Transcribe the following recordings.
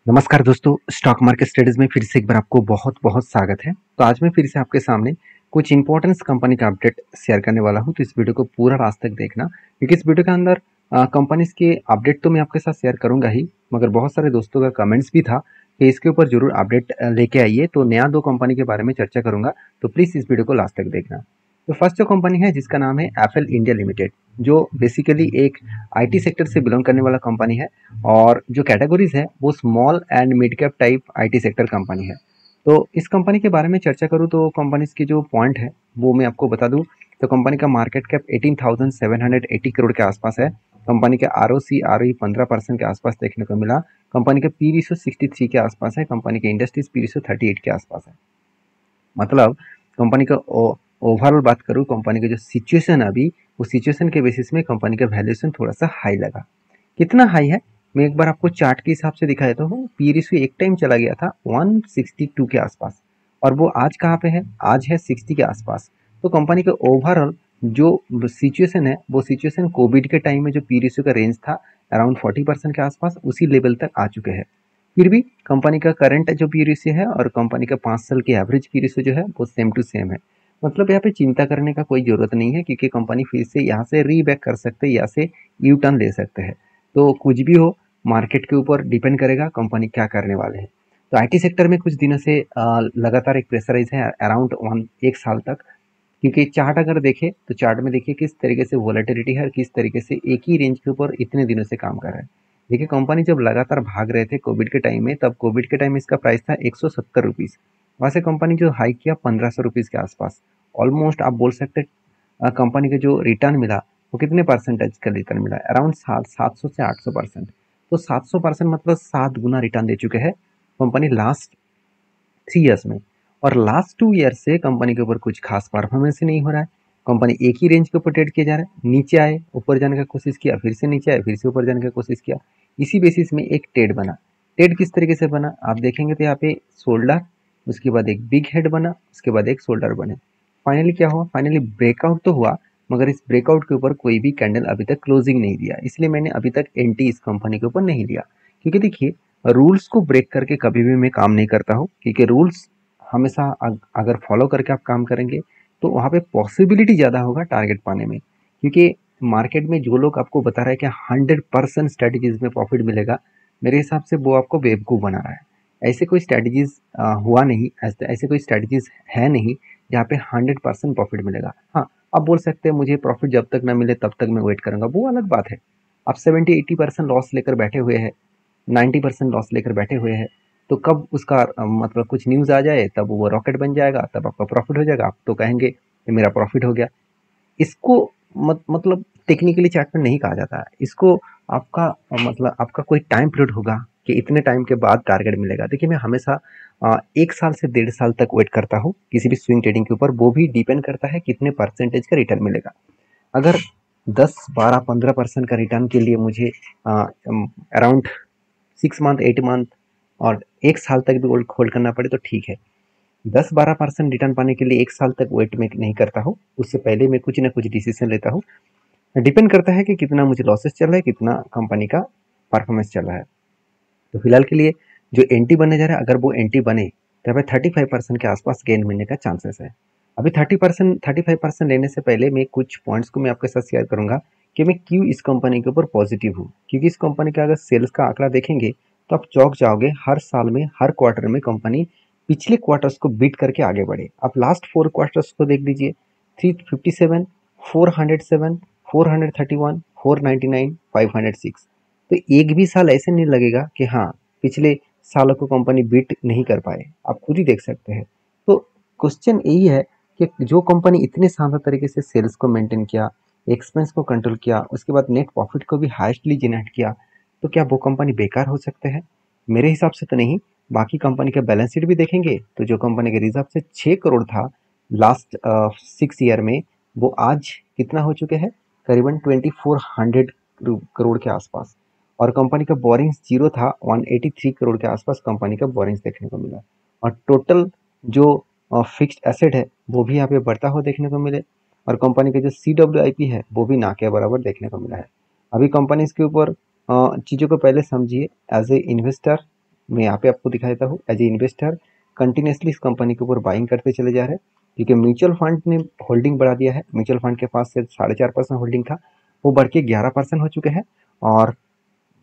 नमस्कार दोस्तों, stock market studies में फिर से एक बार आपको बहुत बहुत स्वागत है। तो आज मैं फिर से आपके सामने कुछ इंपॉर्टेंस कंपनी का अपडेट शेयर करने वाला हूं। तो इस वीडियो को पूरा लास्ट तक देखना, क्योंकि इस वीडियो के अंदर कंपनीज के अपडेट तो मैं आपके साथ शेयर करूंगा ही, मगर बहुत सारे दोस्तों का कमेंट्स भी था कि इसके ऊपर जरूर अपडेट लेके आइए। तो नया 2 कंपनी के बारे में चर्चा करूंगा, तो प्लीज़ इस वीडियो को लास्ट तक देखना। तो फर्स्ट जो कंपनी है जिसका नाम है एफएल इंडिया लिमिटेड, जो बेसिकली एक आईटी सेक्टर से बिलोंग करने वाला कंपनी है और जो कैटेगरीज है वो small and mid cap type IT sector company है। तो इस कंपनी के बारे में चर्चा करूँ तो कंपनीज की जो पॉइंट है वो मैं आपको बता दूं। तो कंपनी का मार्केट कैप 18,780 करोड़ के आसपास है। कंपनी के R O C R O 15% के आसपास देखने को मिला। कंपनी के पी रेशियो 63 के आसपास है। कंपनी के इंडस्ट्रीज पी रेशियो 38 के आसपास है। मतलब कंपनी का ओवरऑल बात करूँ, कंपनी का जो सिचुएशन है अभी, उस सिचुएशन के बेसिस में कंपनी का वैल्यूएशन थोड़ा सा हाई लगा। कितना हाई है मैं एक बार आपको चार्ट के हिसाब से दिखा देता हूँ। पी रेशियो एक टाइम चला गया था 162 के आसपास, और वो आज कहाँ पे है, आज है 60 के आसपास। तो कंपनी का ओवरऑल जो सिचुएशन है वो सिचुएशन कोविड के टाइम में जो पी रेशियो का रेंज था अराउंड 40% के आसपास, उसी लेवल तक आ चुके हैं। फिर भी कंपनी का करंट जो पी रेशियो है और कंपनी का 5 साल की एवरेज पी रेशियो जो है वो सेम टू सेम है। मतलब यहाँ पे चिंता करने का कोई जरूरत नहीं है, क्योंकि कंपनी फिर से यहाँ से रीबैक कर सकते हैं, यहाँ से यू टर्न ले सकते हैं। तो कुछ भी हो, मार्केट के ऊपर डिपेंड करेगा कंपनी क्या करने वाले हैं। तो आईटी सेक्टर में कुछ दिनों से लगातार एक प्रेशराइज है अराउंड एक साल तक, क्योंकि चार्ट अगर देखें तो चार्ट में देखिए किस तरीके से वोलेटिलिटी है और किस तरीके से एक ही रेंज के ऊपर इतने दिनों से काम कर रहा है। देखिए कंपनी जब लगातार भाग रहे थे कोविड के टाइम में, तब कोविड के टाइम में इसका प्राइस था 170 रुपीज़। वहाँ से कंपनी जो हाइक किया 1500 रुपीज़ के आसपास। ऑलमोस्ट आप बोल सकते हैं कंपनी का जो रिटर्न मिला वो कितने परसेंटेज का रिटर्न मिला, अराउंड 700 से 800%। तो 700% मतलब 7 गुना रिटर्न दे चुके हैं कंपनी लास्ट 3 ईयर्स में। और लास्ट 2 ईयर से कंपनी के ऊपर कुछ खास परफॉर्मेंस ही नहीं हो रहा है। कंपनी एक ही रेंज के ऊपर ट्रेड किया जा रहा है, नीचे आए ऊपर जाने का कोशिश किया, फिर से नीचे आए, फिर से ऊपर जाने का कोशिश किया। इसी बेसिस में एक ट्रेड बना। ट्रेड किस तरीके से बना आप देखेंगे तो यहाँ पे शोल्डर, उसके बाद एक बिग हेड बना, उसके बाद एक शोल्डर बने। फाइनली क्या हुआ, फाइनली ब्रेकआउट तो हुआ, मगर इस ब्रेकआउट के ऊपर कोई भी कैंडल अभी तक क्लोजिंग नहीं दिया। इसलिए मैंने अभी तक एंटी इस कंपनी के ऊपर नहीं लिया, क्योंकि देखिए रूल्स को ब्रेक करके कभी भी मैं काम नहीं करता हूँ। क्योंकि रूल्स हमेशा अगर फॉलो करके आप काम करेंगे तो वहाँ पे पॉसिबिलिटी ज़्यादा होगा टारगेट पाने में। क्योंकि मार्केट में जो लोग आपको बता रहे हैं कि 100% स्ट्रेटजीज में प्रॉफिट मिलेगा, मेरे हिसाब से वो आपको बेवकूफ़ बना रहा है। ऐसे कोई स्ट्रेटजीज हुआ नहीं, ऐसे कोई स्ट्रेटजीज है नहीं जहाँ पे 100% प्रॉफिट मिलेगा। हाँ, आप बोल सकते हैं मुझे प्रॉफिट जब तक ना मिले तब तक मैं वेट करूंगा, वो अलग बात है। आप 70-80% लॉस लेकर बैठे हुए हैं, 90% लॉस लेकर बैठे हुए हैं, तो कब उसका मतलब कुछ न्यूज़ आ जाए तब वो रॉकेट बन जाएगा, तब आपका प्रॉफिट हो जाएगा, आप तो कहेंगे कि मेरा प्रॉफिट हो गया। इसको मतलब टेक्निकली चार्ट में नहीं कहा जाता है इसको। आपका मतलब आपका कोई टाइम पीरियड होगा कि इतने टाइम के बाद टारगेट मिलेगा। देखिए मैं हमेशा 1 साल से 1.5 साल तक वेट करता हूँ किसी भी स्विंग ट्रेडिंग के ऊपर। वो भी डिपेंड करता है कितने परसेंटेज का रिटर्न मिलेगा। अगर 10, 12, 15% का रिटर्न के लिए मुझे अराउंड 6 मंथ 8 मंथ और 1 साल तक भी होल्ड करना पड़े तो ठीक है। 10-12% रिटर्न पाने के लिए 1 साल तक वेट में नहीं करता हूँ। उससे पहले मैं कुछ ना कुछ डिसीजन लेता हूँ। डिपेंड करता है कि कितना मुझे लॉसेस चल रहा है, कितना कंपनी का परफॉर्मेंस चल रहा है। तो फिलहाल के लिए जो एंटी बनने जा रहा है, अगर वो एंटी बने तो यहाँ पे 35% के आसपास गेन मिलने का चांसेस है। अभी 35% लेने से पहले मैं कुछ पॉइंट्स को मैं आपके साथ शेयर करूंगा कि मैं क्यों इस कंपनी के ऊपर पॉजिटिव हूँ। क्योंकि इस कंपनी का अगर सेल्स का आंकड़ा देखेंगे तो आप चौंक जाओगे। हर साल में हर क्वार्टर में कंपनी पिछले क्वार्टर्स को बीट करके आगे बढ़े। आप लास्ट 4 क्वार्टर्स को देख लीजिए, 357, 407, 431, 499, 506। तो एक भी साल ऐसे नहीं लगेगा कि हाँ पिछले सालों को कंपनी बीट नहीं कर पाए, आप खुद ही देख सकते हैं। तो क्वेश्चन यही है कि जो कंपनी इतने शानदार तरीके से सेल्स को मेंटेन किया, एक्सपेंस को कंट्रोल किया, उसके बाद नेट प्रॉफिट को भी हाईएस्टली जनरेट किया, तो क्या वो कंपनी बेकार हो सकते हैं? मेरे हिसाब से तो नहीं। बाकी कंपनी का बैलेंस शीट भी देखेंगे तो जो कंपनी के रिजर्व से 6 करोड़ था लास्ट 6 ईयर में, वो आज कितना हो चुके हैं, करीबन 2400 करोड़ के आसपास। और कंपनी का बोरिंग्स जीरो था, 183 करोड़ के आसपास कंपनी का बोरिंग्स देखने को मिला। और टोटल जो फिक्स्ड एसेट है वो भी यहाँ पे बढ़ता हुआ देखने को मिले। और कंपनी का जो CWIP है वो भी ना के बराबर देखने को मिला है। अभी कंपनी के ऊपर चीज़ों को पहले समझिए एज ए इन्वेस्टर, मैं यहाँ पे आपको दिखा देता हूँ। एज ए इन्वेस्टर कंटिन्यूसली इस कंपनी के ऊपर बाइंग करते चले जा रहे हैं, क्योंकि म्यूचुअल फंड ने होल्डिंग बढ़ा दिया है। म्यूचुअल फंड के पास से 4.5% होल्डिंग था, वो बढ़ के 11% हो चुके हैं। और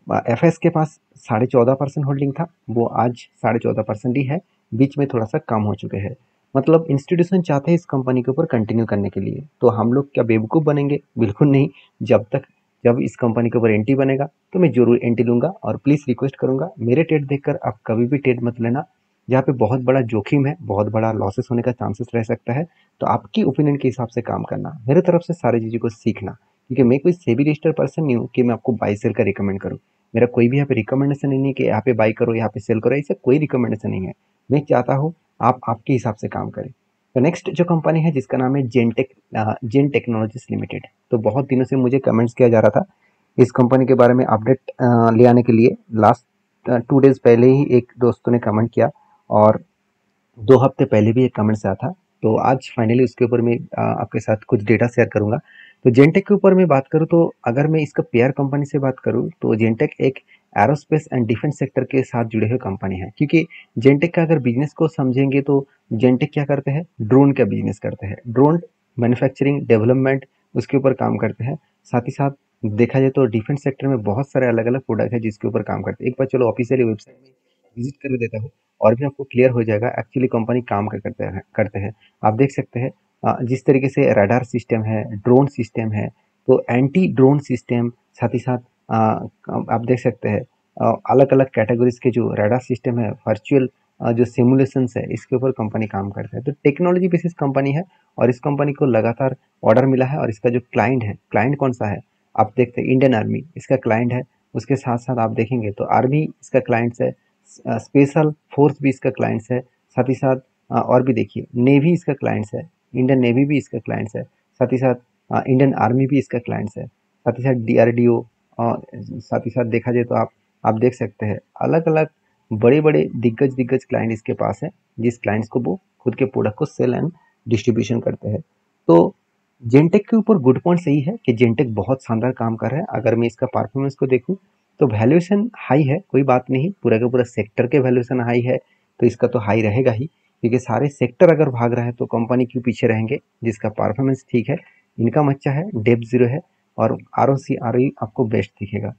एफएस के पास 14.5% होल्डिंग था, वो आज 14.5% ही है, बीच में थोड़ा सा कम हो चुके हैं। मतलब इंस्टीट्यूशन चाहते हैं इस कंपनी के ऊपर कंटिन्यू करने के लिए, तो हम लोग क्या बेवकूफ़ बनेंगे? बिल्कुल नहीं। जब इस कंपनी के ऊपर एंट्री बनेगा तो मैं जरूर एंट्री लूंगा। और प्लीज़ रिक्वेस्ट करूंगा, मेरे ट्रेड देखकर आप कभी भी ट्रेड मत लेना, जहाँ पे बहुत बड़ा जोखिम है, बहुत बड़ा लॉसेस होने का चांसेस रह सकता है। तो आपकी ओपिनियन के हिसाब से काम करना, मेरे तरफ से सारी चीज़ों को सीखना, क्योंकि मैं कोई सेबी रजिस्टर्ड पर्सन नहीं हूँ कि मैं आपको बाई सेल का रिकमेंड करूँ। मेरा कोई भी यहाँ पे रिकमेंडेशन नहीं है कि यहाँ पे बाई करो, यहाँ पे सेल करो, ऐसा कोई रिकमेंडेशन नहीं है। मैं चाहता हूँ आप आपके हिसाब से काम करें। तो नेक्स्ट जो कंपनी है जिसका नाम है जेन टेक्नोलॉजीज लिमिटेड। तो बहुत दिनों से मुझे कमेंट्स किया जा रहा था इस कंपनी के बारे में अपडेट ले आने के लिए। लास्ट 2 डेज पहले ही एक दोस्तों ने कमेंट किया, और 2 हफ्ते पहले भी एक कमेंट्स आया था। तो आज फाइनली उसके ऊपर मैं आपके साथ कुछ डेटा शेयर करूंगा। तो जेनटेक के ऊपर मैं बात करूं, तो अगर मैं इसका पेयर कंपनी से बात करूं, तो जेनटेक एक एरोस्पेस एंड डिफेंस सेक्टर के साथ जुड़े हुए कंपनी है। क्योंकि जेनटेक का अगर बिजनेस को समझेंगे तो जेनटेक क्या करते हैं, ड्रोन का बिजनेस करते हैं। ड्रोन मैन्युफैक्चरिंग डेवलपमेंट उसके ऊपर काम करते हैं। साथ ही साथ देखा जाए तो डिफेंस सेक्टर में बहुत सारे अलग अलग प्रोडक्ट है जिसके ऊपर काम करते हैं। एक बार चलो ऑफिशियली वेबसाइट में विजिट कर देता हूँ, और भी आपको क्लियर हो जाएगा एक्चुअली कंपनी काम क्या करते हैं। आप देख सकते हैं जिस तरीके से रडार सिस्टम है, ड्रोन सिस्टम है, तो एंटी ड्रोन सिस्टम, साथ ही साथ आप देख सकते हैं अलग अलग कैटेगरीज के जो रडार सिस्टम है, वर्चुअल जो सिमुलेशंस है, इसके ऊपर कंपनी काम करता है। तो टेक्नोलॉजी बेसिस कंपनी है, और इस कंपनी को लगातार ऑर्डर मिला है। और इसका जो क्लाइंट है, क्लाइंट कौन सा है आप देखते हैं, इंडियन आर्मी इसका क्लाइंट है। उसके साथ साथ आप देखेंगे तो आर्मी इसका क्लाइंट्स है, स्पेशल फोर्स भी इसका क्लाइंट्स है। साथ ही साथ और भी देखिए, नेवी इसका क्लाइंट्स है, इंडियन नेवी भी इसका क्लाइंट्स है। साथ ही साथ इंडियन आर्मी भी इसका क्लाइंट्स है। साथ ही साथ डीआरडीओ, और साथ ही साथ देखा जाए तो आप देख सकते हैं अलग अलग बड़े बड़े दिग्गज दिग्गज क्लाइंट इसके पास है, जिस क्लाइंट्स को वो खुद के प्रोडक्ट को सेल एंड डिस्ट्रीब्यूशन करते हैं। तो जेनटेक के ऊपर गुड पॉइंट सही है कि जेनटेक बहुत शानदार काम कर रहा है। अगर मैं इसका परफॉर्मेंस को देखूं तो वैल्यूएशन हाई है, कोई बात नहीं, पूरा का पूरा सेक्टर के वैल्यूएशन हाई है, तो इसका तो हाई रहेगा ही, क्योंकि सारे सेक्टर अगर भाग रहा है तो कंपनी क्यों पीछे रहेंगे। जिसका परफॉर्मेंस ठीक है, इनकम अच्छा है, डेप जीरो है, और आरओसी आरओई आपको बेस्ट दिखेगा।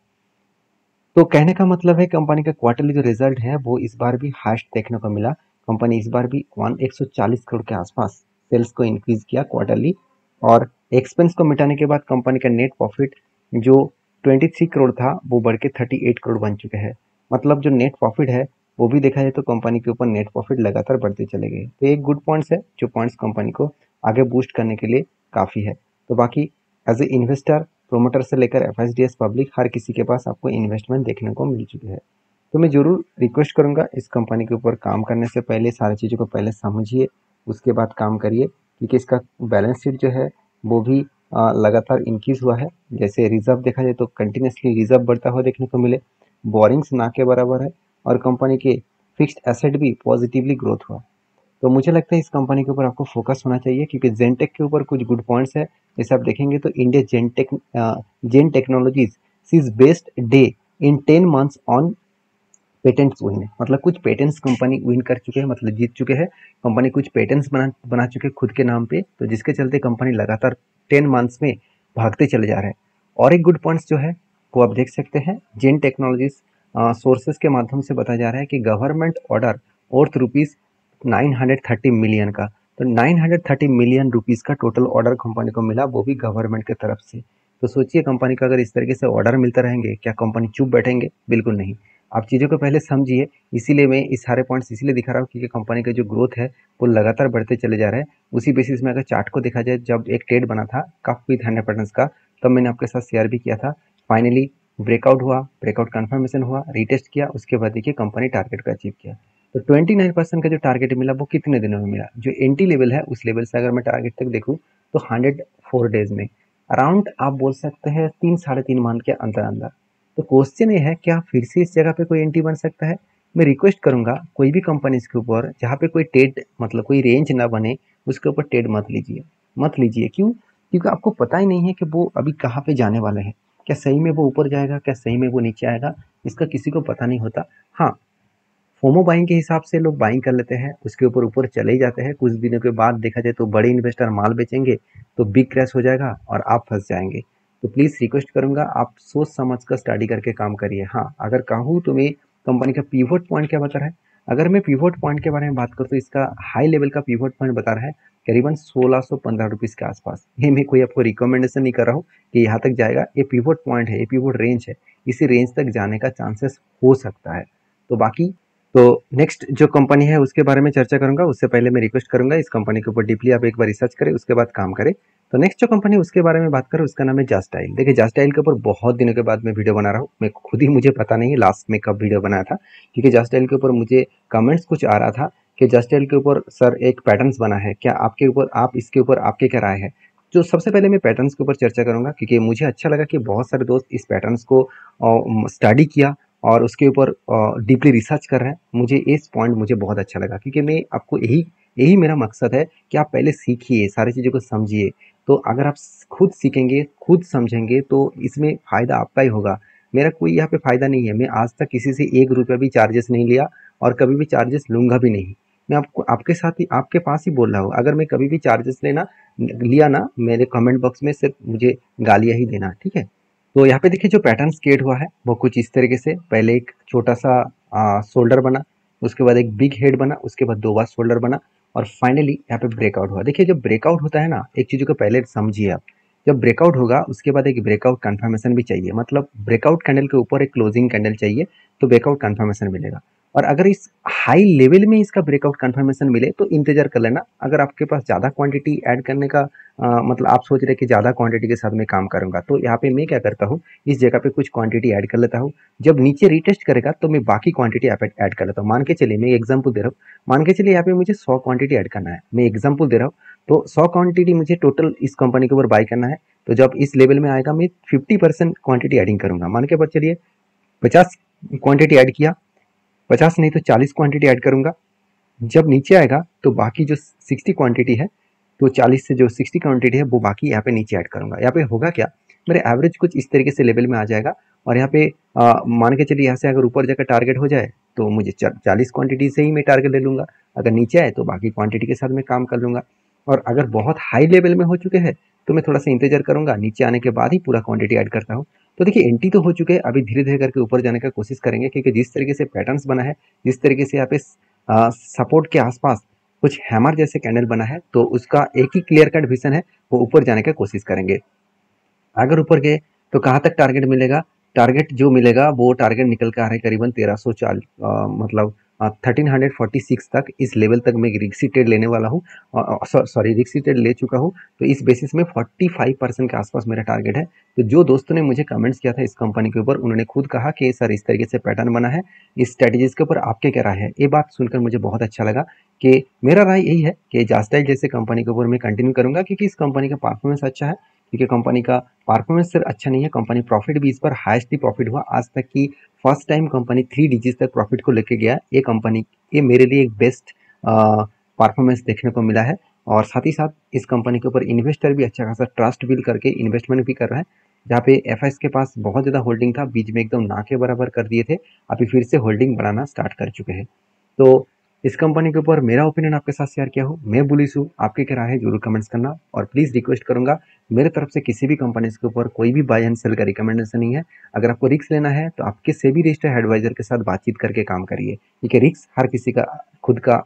तो कहने का मतलब है कंपनी का क्वार्टरली जो रिजल्ट है वो इस बार भी हाईएस्ट देखने को मिला। कंपनी इस बार भी 140 करोड़ के आसपास सेल्स को इंक्रीज किया क्वार्टरली। और एक्सपेंस को मिटाने के बाद कंपनी का नेट प्रॉफिट जो 23 करोड़ था वो बढ़ के 38 करोड़ बन चुके हैं। मतलब जो नेट प्रॉफिट है वो भी देखा जाए तो कंपनी के ऊपर नेट प्रॉफिट लगातार बढ़ते चले गए। तो एक गुड पॉइंट्स है, जो पॉइंट्स कंपनी को आगे बूस्ट करने के लिए काफ़ी है। तो बाकी एज ए इन्वेस्टर, प्रोमोटर से लेकर एफएसडीएस पब्लिक, हर किसी के पास आपको इन्वेस्टमेंट देखने को मिल चुकी है। तो मैं ज़रूर रिक्वेस्ट करूंगा इस कंपनी के ऊपर काम करने से पहले सारी चीज़ों को पहले समझिए, उसके बाद काम करिए, क्योंकि इसका बैलेंस शीट जो है वो भी लगातार इंक्रीज हुआ है। जैसे रिजर्व देखा जाए तो कंटिन्यूसली रिजर्व बढ़ता हुआ देखने को मिले, बोरिंग्स ना के बराबर है, और कंपनी के फिक्स्ड एसेट भी पॉजिटिवली ग्रोथ हुआ। तो मुझे लगता है इस कंपनी के ऊपर आपको फोकस होना चाहिए, क्योंकि जेनटेक के ऊपर कुछ गुड पॉइंट्स है। जैसे आप देखेंगे तो India Zen Technologies sees best day in 10 months on patents win है। मतलब कुछ पेटेंट्स कंपनी विन कर चुके हैं, मतलब जीत चुके हैं। कंपनी कुछ पेटेंट्स बना चुके हैं खुद के नाम पे, तो जिसके चलते कंपनी लगातार 10 मंथ्स में भागते चले जा रहे हैं। और एक गुड पॉइंट्स जो है वो आप देख सकते हैं, जेन टेक्नोलॉजीज सोर्सेज के माध्यम से बताया जा रहा है कि गवर्नमेंट ऑर्डर और रुपीज 930 मिलियन का, तो 930 मिलियन रुपीस का टोटल ऑर्डर कंपनी को मिला, वो भी गवर्नमेंट की तरफ से। तो सोचिए कंपनी का अगर इस तरीके से ऑर्डर मिलते रहेंगे, क्या कंपनी चुप बैठेंगे? बिल्कुल नहीं। आप चीज़ों को पहले समझिए। इसीलिए मैं इस सारे पॉइंट्स इसलिए दिखा रहा हूँ क्योंकि कंपनी का जो ग्रोथ है वो लगातार बढ़ते चले जा रहा है। उसी बेसिस में अगर चार्ट को देखा जाए, जब एक ट्रेड बना था कप विथ 100% का, तब मैंने आपके साथ शेयर भी किया था। फाइनली ब्रेकआउट हुआ, ब्रेकआउट कन्फर्मेशन हुआ, रीटेस्ट किया, उसके बाद देखिए कंपनी टारगेट को अचीव किया। तो 29% का जो टारगेट मिला वो कितने दिनों में मिला? जो एंटी लेवल है उस लेवल से अगर मैं टारगेट तक देखूँ तो 104 डेज में, अराउंड आप बोल सकते हैं 3 साढ़े 3 मंथ के अंदर अंदर। तो क्वेश्चन ये है, क्या फिर से इस जगह पे कोई एंट्री बन सकता है? मैं रिक्वेस्ट करूंगा कोई भी कंपनी के ऊपर जहाँ पे कोई ट्रेड, मतलब कोई रेंज ना बने, उसके ऊपर ट्रेड मत लीजिए, मत लीजिए। क्यों? क्योंकि आपको पता ही नहीं है कि वो अभी कहाँ पे जाने वाले हैं। क्या सही में वो ऊपर जाएगा, क्या सही में वो नीचे आएगा, इसका किसी को पता नहीं होता। हाँ, फोमो बाइंग के हिसाब से लोग बाइंग कर लेते हैं, उसके ऊपर ऊपर चले ही जाते हैं। कुछ दिनों के बाद देखा जाए तो बड़े इन्वेस्टर माल बेचेंगे तो बिग क्रैश हो जाएगा और आप फंस जाएंगे। तो प्लीज़ रिक्वेस्ट करूंगा, आप सोच समझ कर स्टडी करके काम करिए। हाँ, अगर कहूँ तो मैं कंपनी का पिवोट पॉइंट क्या बता रहा है, अगर मैं पिवोट पॉइंट के बारे में बात करूँ तो इसका हाई लेवल का पिवोट पॉइंट बता रहा है करीबन 1615 रुपीज़ के आसपास। ये मैं कोई आपको रिकमेंडेशन नहीं कर रहा हूँ कि यहाँ तक जाएगा, ये पिवोट पॉइंट है, ये पिवोट रेंज है, इसी रेंज तक जाने का चांसेस हो सकता है। तो बाकी तो नेक्स्ट जो कंपनी है उसके बारे में चर्चा करूंगा, उससे पहले मैं रिक्वेस्ट करूंगा इस कंपनी के ऊपर डीपली आप एक बार रिसर्च करें, उसके बाद काम करें। तो नेक्स्ट जो कंपनी उसके बारे में बात करें उसका नाम है जस्टाइल। देखिए जस्टाइल के ऊपर बहुत दिनों के बाद मैं वीडियो बना रहा हूँ, मैं खुद ही मुझे पता नहीं है लास्ट में कब वीडियो बनाया था, क्योंकि जस्टाइल के ऊपर मुझे कमेंट्स कुछ आ रहा था कि जस्टाइल के ऊपर सर एक पैटर्न्स बना है, क्या आपके ऊपर आप इसके ऊपर आपके क्या राय है। जो सबसे पहले मैं पैटर्न्स के ऊपर चर्चा करूंगा, क्योंकि मुझे अच्छा लगा कि बहुत सारे दोस्त इस पैटर्न्स को स्टडी किया और उसके ऊपर डीपली रिसर्च कर रहे हैं। मुझे इस पॉइंट मुझे बहुत अच्छा लगा, क्योंकि मैं आपको यही यही मेरा मकसद है कि आप पहले सीखिए, सारी चीज़ों को समझिए। तो अगर आप खुद सीखेंगे, खुद समझेंगे तो इसमें फ़ायदा आपका ही होगा, मेरा कोई यहाँ पे फ़ायदा नहीं है। मैं आज तक किसी से 1 रुपया भी चार्जेस नहीं लिया और कभी भी चार्जेस लूँगा भी नहीं। मैं आपको आपके साथ ही आपके पास ही बोल रहा हूँ, अगर मैं कभी भी चार्जेस लिया ना, मेरे कमेंट बॉक्स में सिर्फ मुझे गालियाँ ही देना, ठीक है। तो यहाँ पे देखिए जो पैटर्न्स क्रिएट हुआ है वो कुछ इस तरीके से, पहले एक छोटा सा शोल्डर बना, उसके बाद एक बिग हेड बना, उसके बाद 2 बार शोल्डर बना और फाइनली यहाँ पे ब्रेकआउट हुआ। देखिए जब ब्रेकआउट होता है ना, एक चीज़ को पहले समझिए आप, जब ब्रेकआउट होगा उसके बाद एक ब्रेकआउट कंफर्मेशन भी चाहिए, मतलब ब्रेकआउट कैंडल के ऊपर एक क्लोजिंग कैंडल चाहिए तो ब्रेकआउट कंफर्मेशन मिलेगा। और अगर इस हाई लेवल में इसका ब्रेकआउट कंफर्मेशन मिले तो इंतजार कर लेना। अगर आपके पास ज़्यादा क्वांटिटी ऐड करने का मतलब आप सोच रहे कि ज़्यादा क्वांटिटी के साथ मैं काम करूंगा, तो यहाँ पे मैं क्या करता हूँ, इस जगह पे कुछ क्वांटिटी ऐड कर लेता हूँ। जब नीचे रीटेस्ट करेगा तो मैं बाकी क्वांटिटी ऐड कर लेता हूँ। मान के चलिए, मैं एग्जांपल दे रहा हूँ, मान के चलिए यहाँ पे मुझे 100 क्वांटिटी ऐड करना है, मैं एग्जांपल दे रहा हूँ। तो 100 क्वांटिटी मुझे टोटल इस कंपनी के ऊपर बाई करना है। तो जब इस लेवल में आएगा मैं 50% क्वांटिटी एडिंग करूंगा। मान के बाद चलिए 50 क्वांटिटी ऐड किया, 50 नहीं तो 40 क्वांटिटी ऐड करूंगा। जब नीचे आएगा तो बाकी जो 60 क्वांटिटी है, तो 40 से जो 60 क्वांटिटी है वो बाकी यहाँ पे नीचे ऐड करूंगा। यहाँ पे होगा क्या, मेरे एवरेज कुछ इस तरीके से लेवल में आ जाएगा। और यहाँ पे मान के चलिए यहाँ से अगर ऊपर जाकर टारगेट हो जाए तो मुझे 40 क्वांटिटी से ही मैं टारगेट ले लूंगा, अगर नीचे आए तो बाकी क्वांटिटी के साथ मैं काम कर लूंगा। और अगर बहुत हाई लेवल में हो चुके हैं तो मैं थोड़ा सा इंतजार करूंगा, नीचे आने के बाद ही पूरा क्वांटिटी ऐड करता हूँ। तो देखिए एंट्री तो हो चुके हैं, अभी धीरे धीरे करके ऊपर जाने का कोशिश करेंगे, क्योंकि जिस तरीके से पैटर्न्स बना है, जिस तरीके से यहाँ पे सपोर्ट के आसपास कुछ हैमर जैसे कैंडल बना है, तो उसका एक ही क्लियर कट विजन है, वो ऊपर जाने का कोशिश करेंगे। अगर ऊपर गए तो कहाँ तक टारगेट मिलेगा, टारगेट जो मिलेगा वो टारगेट निकल के आ रहा है करीबन 1340, मतलब 1346 तक। इस लेवल तक मैं रिक्सी ट्रेड लेने वाला हूँ, सॉरी रिक्सी ट्रेड ले चुका हूँ। तो इस बेसिस में 45% के आसपास मेरा टारगेट है। तो जो दोस्तों ने मुझे कमेंट्स किया था इस कंपनी के ऊपर, उन्होंने खुद कहा कि सर इस तरीके से पैटर्न बना है, इस स्ट्रेटेजीज के ऊपर आपके क्या राय है। ये बात सुनकर मुझे बहुत अच्छा लगा कि मेरा राय यही है कि जास्टाइल जैसे कंपनी के ऊपर मैं कंटिन्यू करूंगा, क्योंकि इस कंपनी का परफॉर्मेंस अच्छा है। क्योंकि कंपनी का परफॉर्मेंस सिर्फ अच्छा नहीं है, कंपनी प्रॉफिट भी इस पर हाईएस्ट ही प्रॉफिट हुआ आज तक की। फर्स्ट टाइम कंपनी 3 डिजिट तक प्रॉफिट को लेके गया ये कंपनी, ये मेरे लिए एक बेस्ट परफॉर्मेंस देखने को मिला है। और साथ ही साथ इस कंपनी के ऊपर इन्वेस्टर भी अच्छा खासा ट्रस्ट बिल्ड करके इन्वेस्टमेंट भी कर रहा है। जहाँ पे एफएस के पास बहुत ज़्यादा होल्डिंग था, बीच में एकदम ना के बराबर कर दिए थे, अभी फिर से होल्डिंग बढ़ाना स्टार्ट कर चुके हैं। तो इस कंपनी के ऊपर मेरा ओपिनियन आपके साथ शेयर किया हूँ, मैं बुलिश हूँ, आपके क्या राय है जरूर कमेंट्स करना। और प्लीज़ रिक्वेस्ट करूंगा, मेरे तरफ से किसी भी कंपनी के ऊपर कोई भी बाय एंड सेल का रिकमेंडेशन नहीं है। अगर आपको रिस्क लेना है तो आपके सेबी रजिस्टर्ड एडवाइजर के साथ बातचीत करके काम करिए, क्योंकि रिस्क हर किसी का खुद का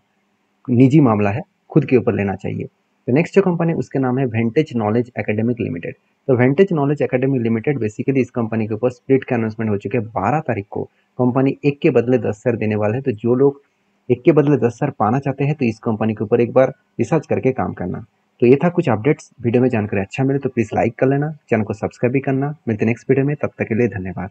निजी मामला है, खुद के ऊपर लेना चाहिए। तो नेक्स्ट जो कंपनी उसके नाम है वेंटेज नॉलेज एकेडमिक लिमिटेड। तो वेंटेज नॉलेज एकेडमिक लिमिटेड बेसिकली इस कंपनी के ऊपर स्प्लिट का अनाउंसमेंट हो चुके हैं 12 तारीख को। कंपनी 1 के बदले 10 शेयर देने वाले हैं, तो जो लोग 1 के बदले 10 शेयर पाना चाहते हैं तो इस कंपनी के ऊपर एक बार रिसर्च करके काम करना। तो ये था कुछ अपडेट्स, वीडियो में जानकारी अच्छा मिले तो प्लीज़ लाइक कर लेना, चैनल को सब्सक्राइब भी करना। मिलते नेक्स्ट वीडियो में, तब तक के लिए धन्यवाद।